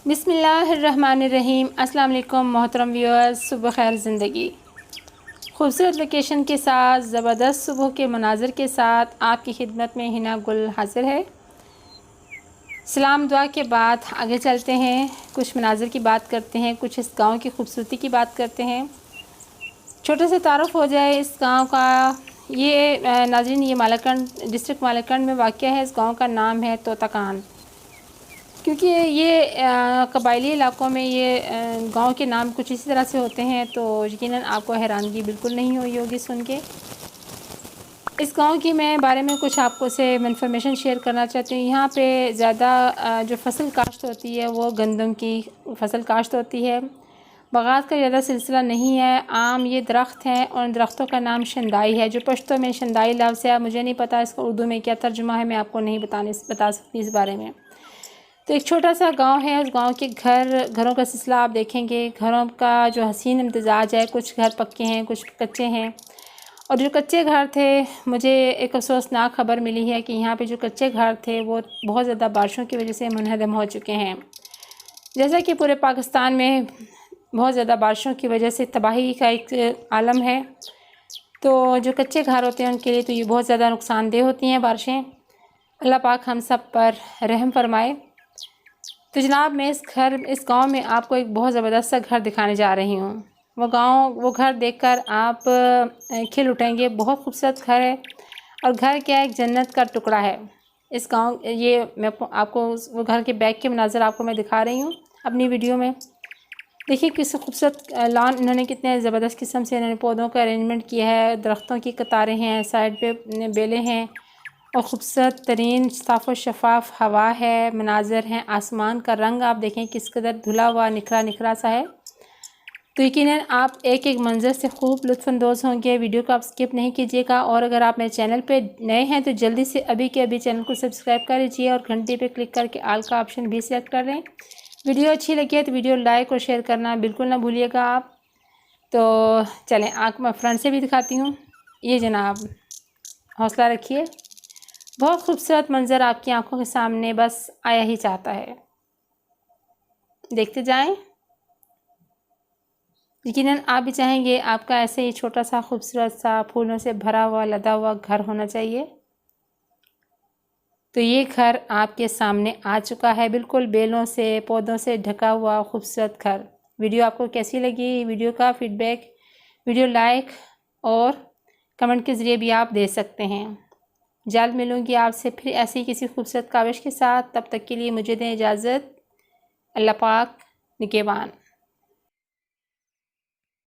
बिस्मिल्लाहिर्रहमानिर्रहीम। अस्सलाम वालेकुम मोहतरम व्यूअर्स, सुबह खैर ज़िंदगी। खूबसूरत लोकेशन के साथ ज़बरदस्त सुबह के मनाज़र के साथ आपकी खिदमत में हिना गुल हाजिर है। सलाम दुआ के बाद आगे चलते हैं, कुछ मनाज़र की बात करते हैं, कुछ इस गांव की खूबसूरती की बात करते हैं। छोटे से तारुफ़ हो जाए इस गांव का। ये नाज़रीन, ये मालाकंड डिस्ट्रिक्ट मालाकंड में वाक़या है। इस गांव का नाम है तोताकान। क्योंकि ये कबायली इलाक़ों में ये गांव के नाम कुछ इसी तरह से होते हैं, तो यकीनन आपको हैरानगी बिल्कुल नहीं हुई होगी सुन के। इस गांव की मैं बारे में कुछ आपको से इन्फॉर्मेशन शेयर करना चाहती हूँ। यहाँ पे ज़्यादा जो फसल काश्त होती है वो गंदम की फसल काश्त होती है। बागात का ज़्यादा सिलसिला नहीं है। आम ये दरख्त हैं और दरख्तों का नाम शंदाई है, जो पश्तो में शंदाई लफ्ज़ है। मुझे नहीं पता इसका उर्दू में क्या तर्जुमा है, मैं आपको नहीं बता सकती इस बारे में। तो एक छोटा सा गांव है। उस गांव के घरों का सिलसिला आप देखेंगे। घरों का जो हसीन इम्तिजाज है, कुछ घर पक्के हैं, कुछ कच्चे हैं। और जो कच्चे घर थे, मुझे एक अफसोसनाक खबर मिली है कि यहाँ पे जो कच्चे घर थे वो बहुत ज़्यादा बारिशों की वजह से मुनहदम हो चुके हैं। जैसा कि पूरे पाकिस्तान में बहुत ज़्यादा बारिशों की वजह से तबाही का एक आलम है, तो जो कच्चे घर होते हैं उनके लिए तो ये बहुत ज़्यादा नुकसानदेह होती हैं बारिशें। अल्लाह पाक हम सब पर रहम फरमाए। तो जनाब, मैं इस गांव में आपको एक बहुत ज़बरदस्त सा घर दिखाने जा रही हूँ। वो घर देखकर आप खिल उठेंगे। बहुत खूबसूरत घर है और घर क्या है, एक जन्नत का टुकड़ा है। इस गांव ये मैं आपको वो घर के बैक के मनाज़र आपको मैं दिखा रही हूँ अपनी वीडियो में। देखिए किस खूबसूरत लॉन इन्होंने कितने ज़बरदस्त किस्म से इन्होंने पौधों का अरेंजमेंट किया है। दरख्तों की कतारें हैं, साइड पे बेलें हैं और ख़ूबसूरत तरीन साफ़ व शफ़ाफ़ हवा है, मनाज़र हैं। आसमान का रंग आप देखें किस कदर धुला हुआ निखरा निखरा सा है। तो यकीनन आप एक एक मंज़र से खूब लुत्फ़अंदोज़ होंगे। वीडियो को आप स्किप नहीं कीजिएगा। और अगर आप मेरे चैनल पे नए हैं तो जल्दी से अभी के अभी चैनल को सब्सक्राइब कर लीजिए और घंटी पे क्लिक करके आल का ऑप्शन भी सिलेक्ट कर लें। वीडियो अच्छी लगी है तो वीडियो लाइक और शेयर करना बिल्कुल ना भूलिएगा आप। तो चलें, आँख मैं फ्रंट से भी दिखाती हूँ। ये जनाब, हौसला रखिए। बहुत खूबसूरत मंज़र आपकी आंखों के सामने बस आया ही चाहता है, देखते जाएं। यकीनन आप भी चाहेंगे आपका ऐसे ही छोटा सा खूबसूरत सा फूलों से भरा हुआ लदा हुआ घर होना चाहिए। तो ये घर आपके सामने आ चुका है, बिल्कुल बेलों से पौधों से ढका हुआ खूबसूरत घर। वीडियो आपको कैसी लगी? वीडियो का फीडबैक वीडियो लाइक और कमेंट के ज़रिए भी आप दे सकते हैं। जल्द मिलूंगी आपसे फिर ऐसी किसी खूबसूरत काविश के साथ। तब तक के लिए मुझे दें इजाज़त। अल्लाह पाक निगहबान।